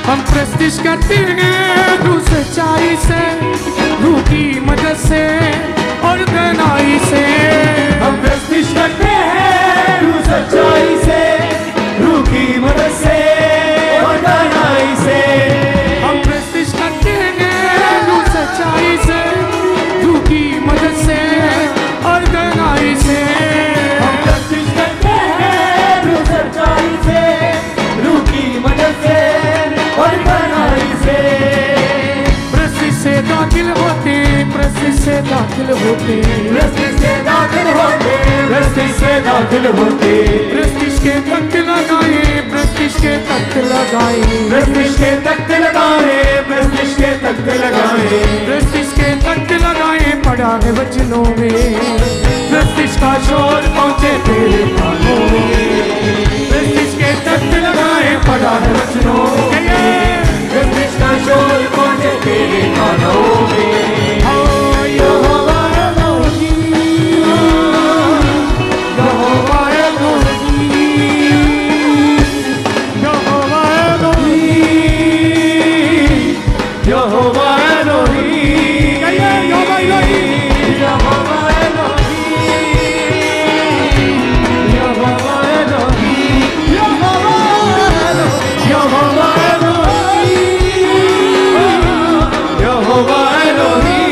हम प्रेस्टिज करते हैं रूह सच्चाई से, रूह की मदद से और गहराई से। हम प्रेस्टिज करते हैं रूह सच्चाई से, रूह की मदद से और गहराई से। हम प्रेस्टिज करते हैं रूह सच्चाई से, रूह की मदद से और गहराई से। हम प्रेस्टिज करते हैं रूह सच्चाई से, रूह की मदद से और गहराई से। प्रेस्टिज से दाखिल होते, प्रेस्टिज से दाखिल होते, प्रेस्टिज से दाखिल होते, प्रेस्टिज से दाखिल होते। प्रेस्टिज के तख्त लगाए, प्रेस्टिज के तख्त लगाए, प्रेस्टिज के तख्त लगाए, प्रेस्टिज के तख्त लगाए। प्रेस्टिज के तख्त लगाए पड़ा है वचनों में, प्रेस्टिज का शोर पहुंचे तेरे कानों में। प्रेस्टिज के तख्त लगाए पड़ा है वचनों में, प्रेस्टिज का शोर पहुंचे तेरे कानों में। यहोवा एलोहीम, यहोवा एलोहीम, यहोवा एलोहीम, यहोवा एलोहीम, यहोवा एलोहीम, यहोवा एलोहीम, यहोवा एलोहीम, यहोवा एलोहीम, यहोवा एलोहीम।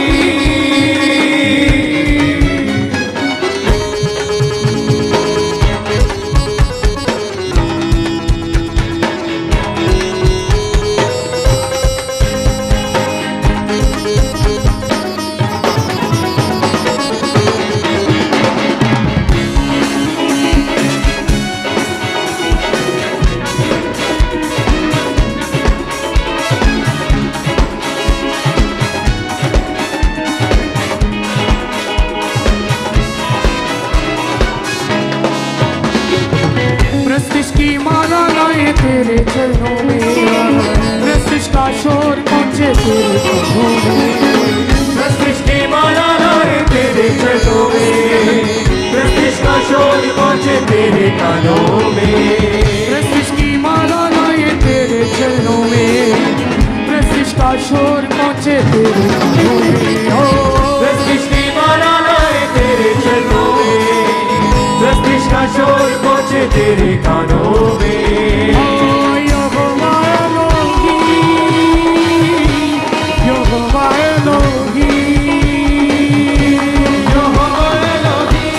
प्रेस्टिज की माला लाए तेरे चरणों में, प्रेस्टिज का शोर पहुंचे तेरे कानों में। प्रेस्टिज की माला लाए तेरे चरणों में, प्रेस्टिज का शोर पहुंचे तेरे कानों में। प्रेस्टिज की माला लाए तेरे चरणों में, प्रेस्टिज का शोर पहुंचे तेरे कानों में। प्रेस्टिज की माला लाए तेरे चरणों में, प्रेस्टिज का शोर पहुंचे तेरे कानों में। यहोवा एलोहीम, यहोवा एलोहीम, यहोवा एलोहीम,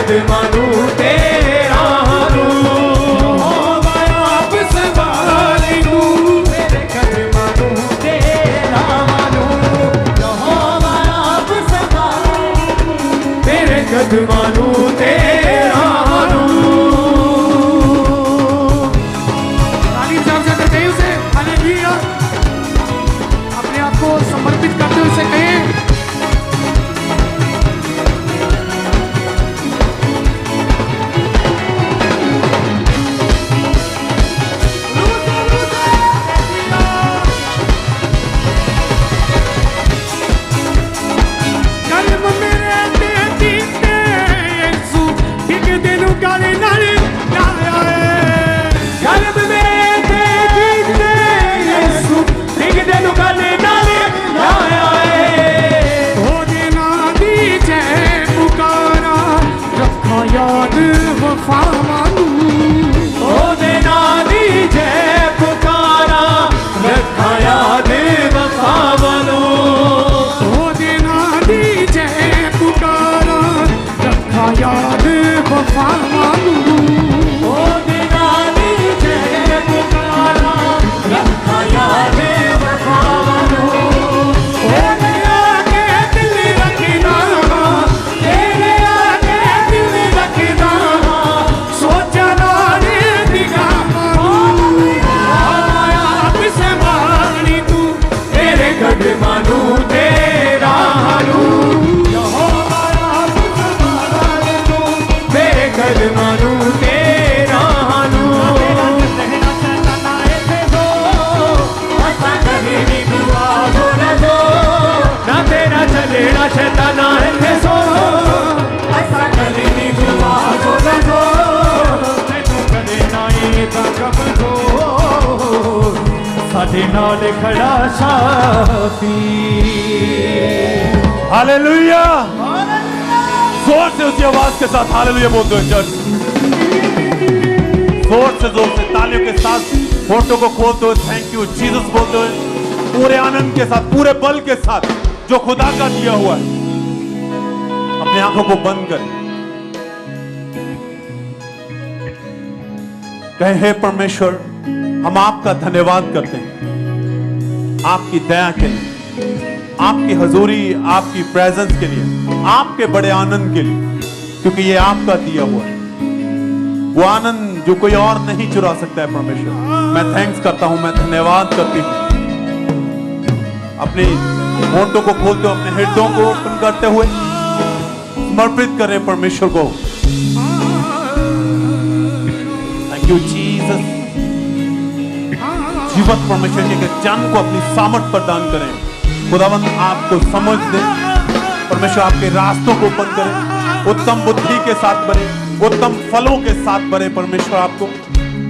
कदमां नूं तेरा रूह आप संभाली नू मेरे कदमां नूं तेरा रूह यहोवा आप संभाले तेरे कदमां नू तेरा तालीम साहब से कहते उसे हालेलुया अपने आप को समर्पित करते हुए उसे कहें याद वफा मानू ओदे नाल दी जय पुकारा रखा याद वफा वालो ओदे नाल दी जय पुकारा रखा याद वफा मानू ओदे नाल दी जय पुकारा रखा याद वफा वालो तेरे आगे दिल रखना तेरे आगे दिल रखना सोचा नारे आप संभाली तू तेरे कदमां नूं तेरा रूह यहोवा आप संभाले तू मेरे कदमां नूं तेरा रूह रहना चलना ऐसे हो असां कभी नहीं दुआ बोला दो ना तेरा चलेना शैताना ऐसे सो असां कभी नहीं दुआ बोला दो तैनू कदे ना ये कब हो साडे नाल खड़ा साथी हालेलुया जोर से उसकी आवाज के साथ हालेलुया बोलते हो चर्च जोर से तालियों के साथ फोटो को खोलते हो थैंक यू जीसस बोलते हो पूरे आनंद के साथ पूरे बल के साथ जो खुदा का दिया हुआ है अपनी आंखों को बंद कर कहे हे परमेश्वर हम आपका धन्यवाद करते हैं आपकी दया के लिए आपकी हजूरी आपकी प्रेजेंस के लिए आपके बड़े आनंद के लिए क्योंकि ये आपका दिया हुआ है वो आनंद जो कोई और नहीं चुरा सकता है परमेश्वर मैं थैंक्स करता हूं मैं धन्यवाद करती हूं अपने होठों को खोलते हुए अपने हृदयों को ओपन करते हुए समर्पित करें परमेश्वर को थैंक यू जीसस जीवत परमेश्वर के जन को अपनी सामर्थ प्रदान करें खुदावंद आपको समझ दे परमेश्वर आपके रास्तों को ओपन करें उत्तम बुद्धि के साथ भरे उत्तम फलों के साथ भरे परमेश्वर आपको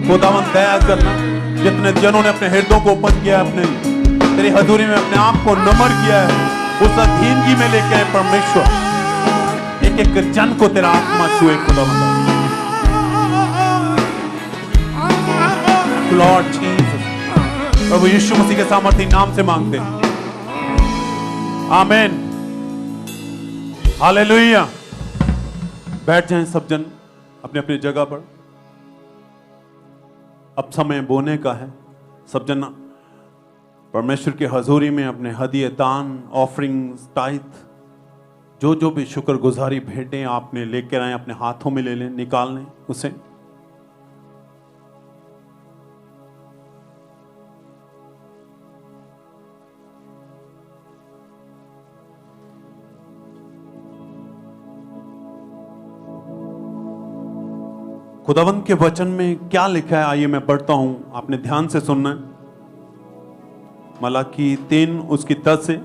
खुदावंद दया करना जितने जनों ने अपने हृदयों को ओपन किया अपने तेरी हजूरी में अपने आप को नमर किया है उस अधीनगी में लेके आए परमेश्वर एक एक जन को तेरा आत्मा छुए खुदावंद लॉर्ड जीसस प्रभु यीशु मसीह के सामर्थी नाम से मांगते हैं आमीन हालेलुया बैठ जाएं सब जन अपने अपनी जगह पर अब समय बोने का है सब जन परमेश्वर की हजूरी में अपने हदिये दान ऑफरिंग्स टाइथ जो भी शुक्रगुजारी भेंटें आपने लेकर आए अपने हाथों में ले लें निकाल लें उसे खुदावंत के वचन में क्या लिखा है आइए मैं पढ़ता हूं आपने ध्यान से सुनना है मलाकी 3 उसकी 10 से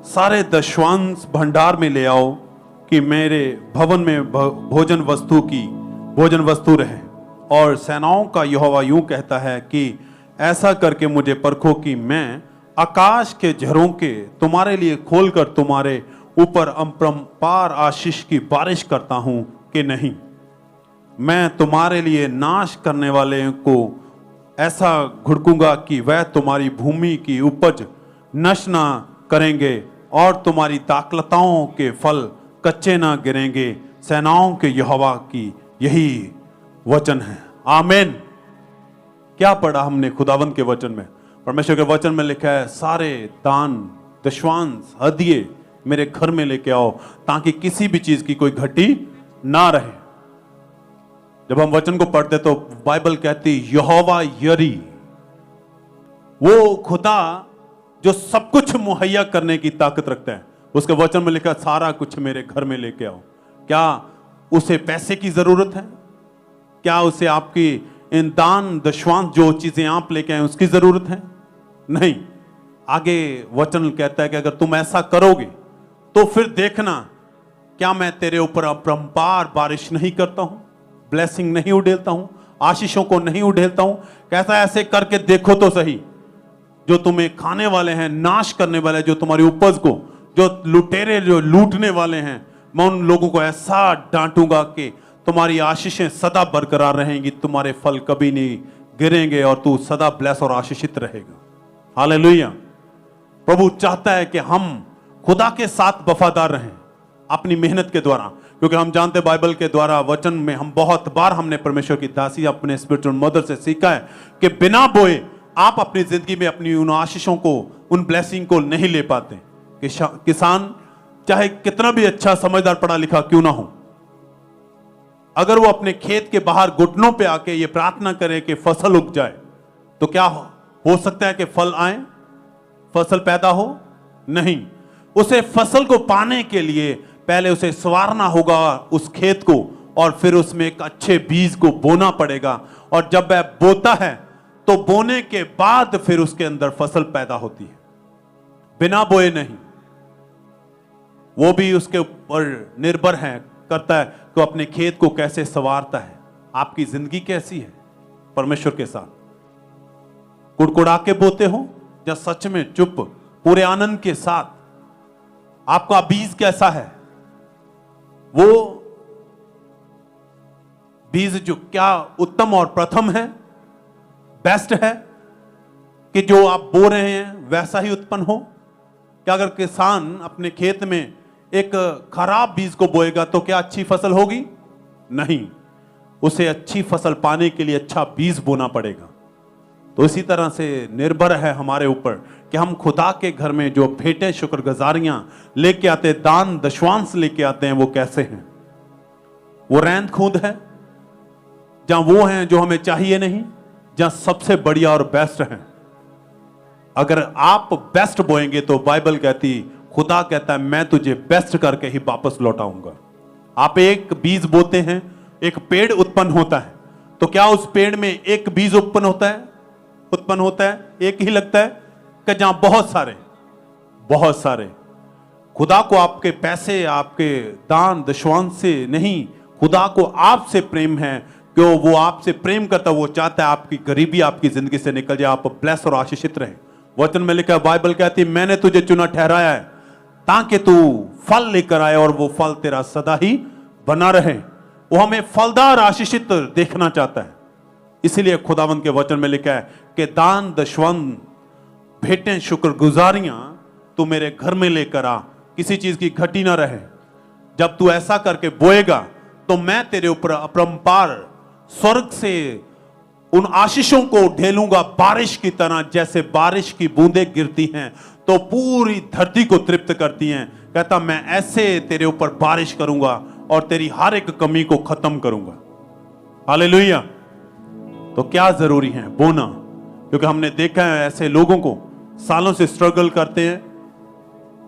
सारे दशवांश भंडार में ले आओ कि मेरे भवन में भोजन वस्तु रहे और सेनाओं का यहोवा यूं कहता है कि ऐसा करके मुझे परखो कि मैं आकाश के झरोखे तुम्हारे लिए खोलकर तुम्हारे ऊपर अपरंपार आशीष की बारिश करता हूं कि नहीं मैं तुम्हारे लिए नाश करने वाले को ऐसा घुड़कूंगा कि वह तुम्हारी भूमि की उपज नष्ट ना करेंगे और तुम्हारी दाखलताओं के फल कच्चे ना गिरेंगे सेनाओं के यहोवा की यही वचन है। आमीन। क्या पढ़ा हमने खुदावंद के वचन में? परमेश्वर के वचन में लिखा है, सारे दान दशवांश हदिये मेरे घर में लेके आओ, ताकि किसी भी चीज की कोई घटी ना रहे। जब हम वचन को पढ़ते तो बाइबल कहती यहोवा यरी, वो खुदा जो सब कुछ मुहैया करने की ताकत रखता है, उसके वचन में लिखा सारा कुछ मेरे घर में लेके आओ। क्या उसे पैसे की जरूरत है? क्या उसे आपकी इन दान दशवांश जो चीजें आप लेके आए उसकी जरूरत है? नहीं। आगे वचन कहता है कि अगर तुम ऐसा करोगे तो फिर देखना, क्या मैं तेरे ऊपर अपरंपार बारिश नहीं करता हूं, ब्लेसिंग नहीं उड़ेलता हूं, आशीषों को नहीं उड़ेलता हूं। कैसा? ऐसे करके देखो तो सही। जो तुम्हें खाने वाले हैं, नाश करने वाले, जो तुम्हारी उपज को, जो लुटेरे, जो लूटने वाले हैं, मैं उन लोगों को ऐसा डांटूंगा कि तुम्हारी आशीषें सदा बरकरार रहेंगी, तुम्हारे फल कभी नहीं गिरेंगे और तू सदा ब्लेस और आशीषित रहेगा। हालेलुया। प्रभु चाहता है कि हम खुदा के साथ वफादार रहें अपनी मेहनत के द्वारा, क्योंकि हम जानते हैं बाइबल के द्वारा वचन में हम बहुत बार हमने परमेश्वर की दासी अपने स्पिरिचुअल मदर से सीखा है कि बिना बोए आप अपनी जिंदगी में अपनी उन आशीषों को, उन ब्लेसिंग को नहीं ले पाते। किसान चाहे कितना भी अच्छा समझदार पढ़ा लिखा क्यों ना हो, अगर वो अपने खेत के बाहर घुटनों पे आके ये प्रार्थना करे कि फसल उग जाए, तो क्या हो सकता है कि फल आए, फसल पैदा हो? नहीं। उसे फसल को पाने के लिए पहले उसे संवारना होगा उस खेत को, और फिर उसमें एक अच्छे बीज को बोना पड़ेगा, और जब वह बोता है तो बोने के बाद फिर उसके अंदर फसल पैदा होती है, बिना बोए नहीं। वो भी उसके ऊपर निर्भर है करता है कि अपने खेत को कैसे संवारता है। आपकी जिंदगी कैसी है परमेश्वर के साथ? कुड़कुड़ा के बोते हो या सच में चुप पूरे आनंद के साथ? आपका बीज कैसा है? वो बीज जो क्या उत्तम और प्रथम है, बेस्ट है, कि जो आप बो रहे हैं वैसा ही उत्पन्न हो? क्या अगर किसान अपने खेत में एक खराब बीज को बोएगा तो क्या अच्छी फसल होगी? नहीं। उसे अच्छी फसल पाने के लिए अच्छा बीज बोना पड़ेगा। तो इसी तरह से निर्भर है हमारे ऊपर कि हम खुदा के घर में जो भेंटें शुक्रगुजारियां लेके आते, दान दशवांश लेके आते हैं, वो कैसे हैं? वो रैंद खूंद है, जहां वो हैं जो हमें चाहिए नहीं, जहां सबसे बढ़िया और बेस्ट है। अगर आप बेस्ट बोएंगे तो बाइबल कहती, खुदा कहता है मैं तुझे बेस्ट करके ही वापस लौटाऊंगा। आप एक बीज बोते हैं, एक पेड़ उत्पन्न होता है, तो क्या उस पेड़ में एक बीज उत्पन्न होता है? एक ही लगता है कि जहां बहुत सारे खुदा को आपके पैसे, आपके दान दशवांश से नहीं, खुदा को आपसे प्रेम है। क्यों? वो आपसे प्रेम करता, वो चाहता है आपकी गरीबी आपकी जिंदगी से निकल जाए, आप ब्लेस और आशीषित रहे। वचन में लिखा है, बाइबल कहती है मैंने तुझे चुना ठहराया है ताकि तू फल लेकर आए और वो फल तेरा सदा ही बना रहे। वो हमें फलदार आशीषित देखना चाहता है। इसीलिए खुदावंद के वचन में लिखा है कि दान दशवंत भेंटें शुक्रगुजारियां तू मेरे घर में लेकर आ, किसी चीज की घटी ना रहे। जब तू ऐसा करके बोएगा तो मैं तेरे ऊपर अपरंपार स्वर्ग से उन आशीषों को ढेलूंगा बारिश की तरह। जैसे बारिश की बूंदें गिरती हैं तो पूरी धरती को तृप्त करती हैं, कहता मैं ऐसे तेरे ऊपर बारिश करूंगा और तेरी हर एक कमी को खत्म करूंगा। हालेलुया। तो क्या जरूरी है? बोना। क्योंकि हमने देखा है ऐसे लोगों को सालों से स्ट्रगल करते हैं,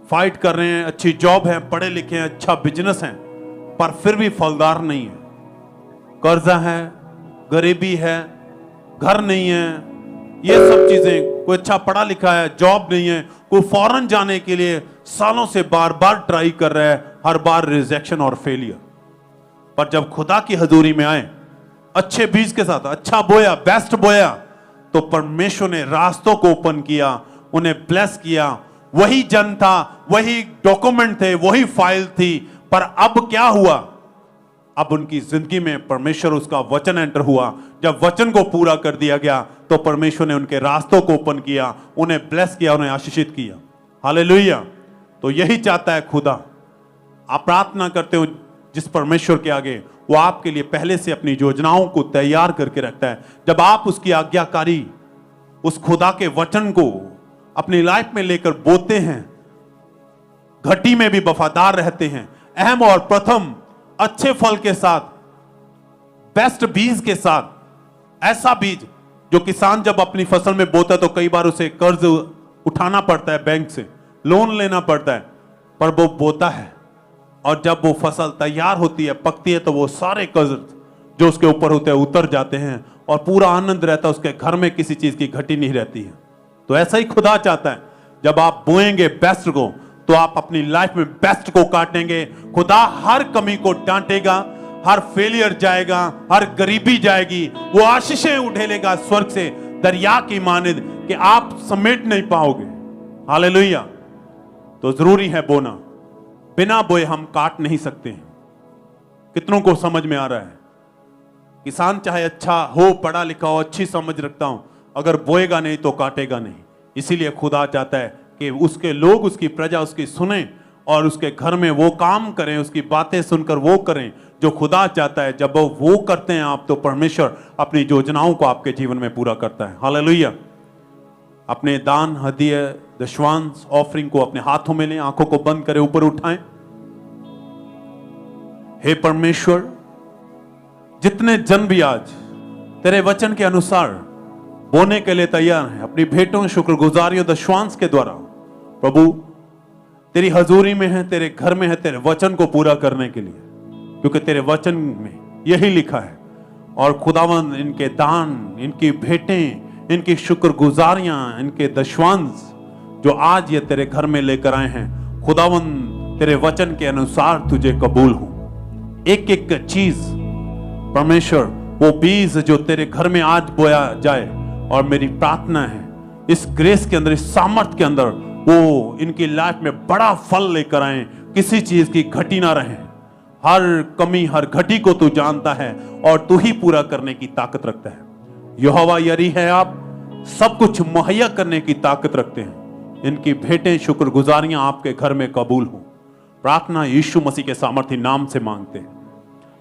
फाइट कर रहे हैं, अच्छी जॉब है, पढ़े लिखे हैं, अच्छा बिजनेस है, पर फिर भी फलदार नहीं है। कर्जा है, गरीबी है, घर नहीं है, ये सब चीजें। कोई अच्छा पढ़ा लिखा है, जॉब नहीं है, कोई फॉरेन जाने के लिए सालों से बार बार ट्राई कर रहा है, हर बार रिजेक्शन और फेलियर। पर जब खुदा की हजूरी में आए, अच्छे बीज के साथ अच्छा बोया, बेस्ट बोया, तो परमेश्वर ने रास्तों को ओपन किया, उन्हें ब्लेस किया। वही जन था, वही डॉक्यूमेंट थे, वही फाइल थी, पर अब क्या हुआ? अब उनकी जिंदगी में परमेश्वर उसका वचन एंटर हुआ। जब वचन को पूरा कर दिया गया तो परमेश्वर ने उनके रास्तों को ओपन किया, उन्हें ब्लेस किया, उन्हें आशीषित किया। हालेलुया। तो यही चाहता है खुदा। आप प्रार्थना करते हो जिस परमेश्वर के आगे वो आपके लिए पहले से अपनी योजनाओं को तैयार करके रखता है। जब आप उसकी आज्ञाकारी, उस खुदा के वचन को अपनी लाइफ में लेकर बोते हैं, घटी में भी वफादार रहते हैं, अहम और प्रथम अच्छे फल के साथ, बेस्ट बीज के साथ, ऐसा बीज जो किसान जब अपनी फसल में बोता है तो कई बार उसे कर्ज उठाना पड़ता है, बैंक से लोन लेना पड़ता है, पर वो बोता है और जब वो फसल तैयार होती है, पकती है, तो वो सारे कर्ज जो उसके ऊपर होते हैं उतर जाते हैं और पूरा आनंद रहता है, उसके घर में किसी चीज की घटी नहीं रहती है। तो ऐसा ही खुदा चाहता है, जब आप बोएंगे बेस्ट को तो आप अपनी लाइफ में बेस्ट को काटेंगे। खुदा हर कमी को डांटेगा, हर फेलियर जाएगा, हर गरीबी जाएगी, वो आशीषें उठेलेगा स्वर्ग से दरिया की मानिद कि आप समेट नहीं पाओगे। हालेलुया। तो जरूरी है बोना, बिना बोए हम काट नहीं सकते हैं। कितनों को समझ में आ रहा है? किसान चाहे अच्छा हो, पढ़ा लिखा हो, अच्छी समझ रखता हूं, अगर बोएगा नहीं तो काटेगा नहीं। इसीलिए खुदा चाहता है कि उसके लोग, उसकी प्रजा उसकी सुने और उसके घर में वो काम करें, उसकी बातें सुनकर वो करें जो खुदा चाहता है। जब वो करते हैं आप, तो परमेश्वर अपनी योजनाओं को आपके जीवन में पूरा करता है। हालेलुया। अपने दान, हदिया, दशवांश, ऑफरिंग को अपने हाथों में लें, आंखों को बंद करें, ऊपर उठाएं। हे परमेश्वर, जितने जन भी आज तेरे वचन के अनुसार बोने के लिए तैयार हैं, अपनी भेंटों, शुक्रगुजारियों, दशवांश के द्वारा प्रभु तेरी हजूरी में है, तेरे घर में है, तेरे वचन को पूरा करने के लिए, क्योंकि तेरे वचन में यही लिखा है। और खुदावंद इनके दान, इनकी भेंटें, इनकी शुक्रगुजारियां, इनके दशवांश जो आज ये तेरे घर में लेकर आए हैं, खुदावंद तेरे वचन के अनुसार तुझे कबूल हो। एक एक चीज परमेश्वर, वो बीज जो तेरे घर में आज बोया जाए, और मेरी प्रार्थना है इस ग्रेस के अंदर, इस सामर्थ के अंदर वो इनकी लाइफ में बड़ा फल लेकर आए, किसी चीज की घटी ना रहे। हर कमी, हर घटी को तू जानता है और तू ही पूरा करने की ताकत रखता है। यहोवा यरी है, आप सब कुछ मुहैया करने की ताकत रखते हैं। इनकी भेंटें, शुक्रगुजारियां आपके घर में कबूल हो। प्रार्थना यीशु मसीह के सामर्थी नाम से मांगते हैं,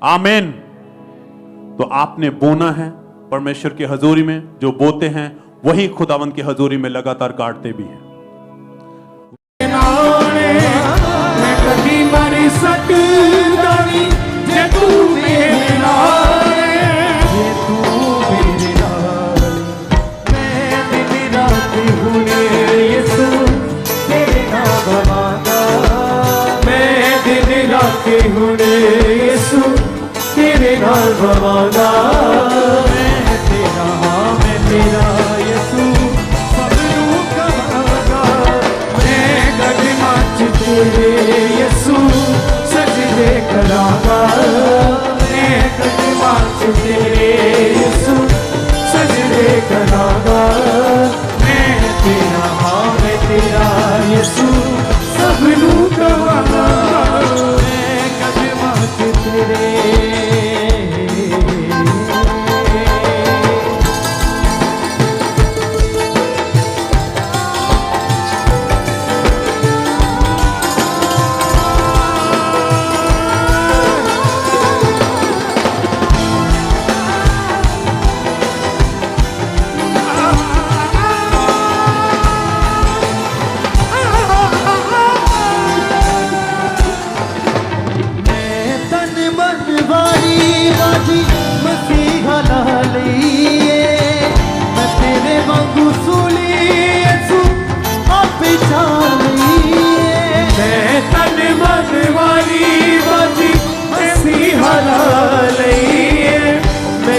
आमीन। तो आपने बोना है परमेश्वर की हजूरी में, जो बोते हैं वही खुदावंद की हजूरी में लगातार काटते भी हैं। मैं कभी मर सकता नहीं जे तू मेरे नाल, जे तू मेरे नाल। मैं दिन रात हुने यीशु तेरे नाम गवांदा, मैं दिन रात हुने यीशु तेरे नाम गवांदा। मैं तेरा, मैं तेरा यीशु सबनू गवांदा। मैं गगमां च तेरे यीशु सजदे करांगा, मैं गगमां च तेरे यीशु सजदे करांगा। मैं तेरा, मैं तेरा यीशु सबनू गवांगा। मैं गगमां च तेरे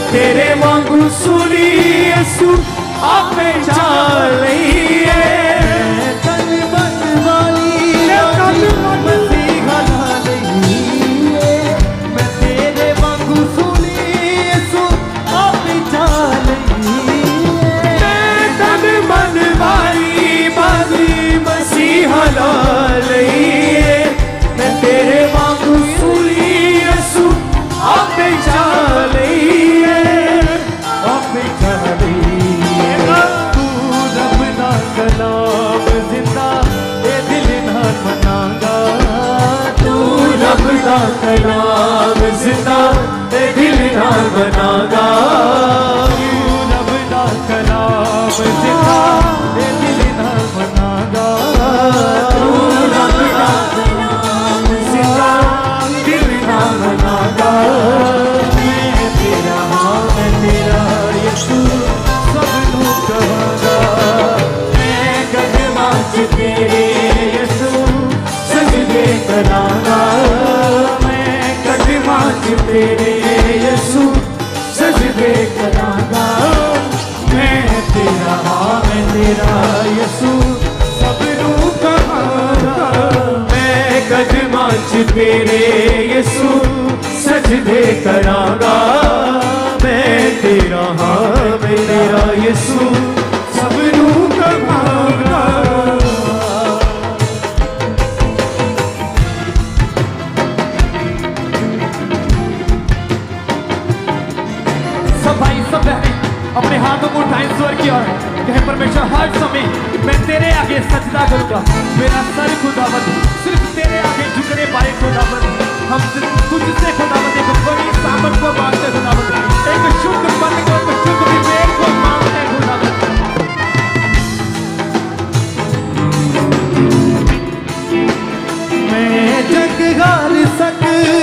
तेरे वांगू सुनी यीशु आपे चाल लईए। तन मन वाली मसीहा ला लईए, मैं तेरे वांगू सुनी यीशु आपे चाल लईए। तन मन वाली बाजी मसीहा ला लईए, मैं तेरे वांगू सुनी यीशु आपे चाल लईए। कलाम जिंदा ए दिल नाल मनांगा, तू रब दा कलाम नाल बनागा रब दा कलाम जिंदा दिल नाल बनागा रब दा कलाम जिंदा दिल नाल बनागा मैं तेरा हाँ मैं तेरा यीशु सबनू कहांगा मैं कदमां च तेरे यसू सजदे करांगा मैं कदमां च तेरे यसू सजदे करांगा मैं तेरा हाँ मैं तेरा यसू सबनू कहांगा मैं कदमां च तेरे यसू सजदे करांगा मैं तेरा हाँ मैं तेरा यसू सबनू कहांगा सब भाई सब बहनें अपने हाथों को उठाएं स्वर की ओर कहे परमेश्वर हर समय मैं तेरे आगे सजदा करूंगा मेरा सर खुदावंद सिर्फ तेरे आगे झुकने पाए खुदावंद हम तुझसे खुदावंद एक बड़ी सामर्थ को मांगते खुदावंद एक शुद्ध मन को एक शुद्ध विवेक को मांगते खुदावंद मैं जग हार सकता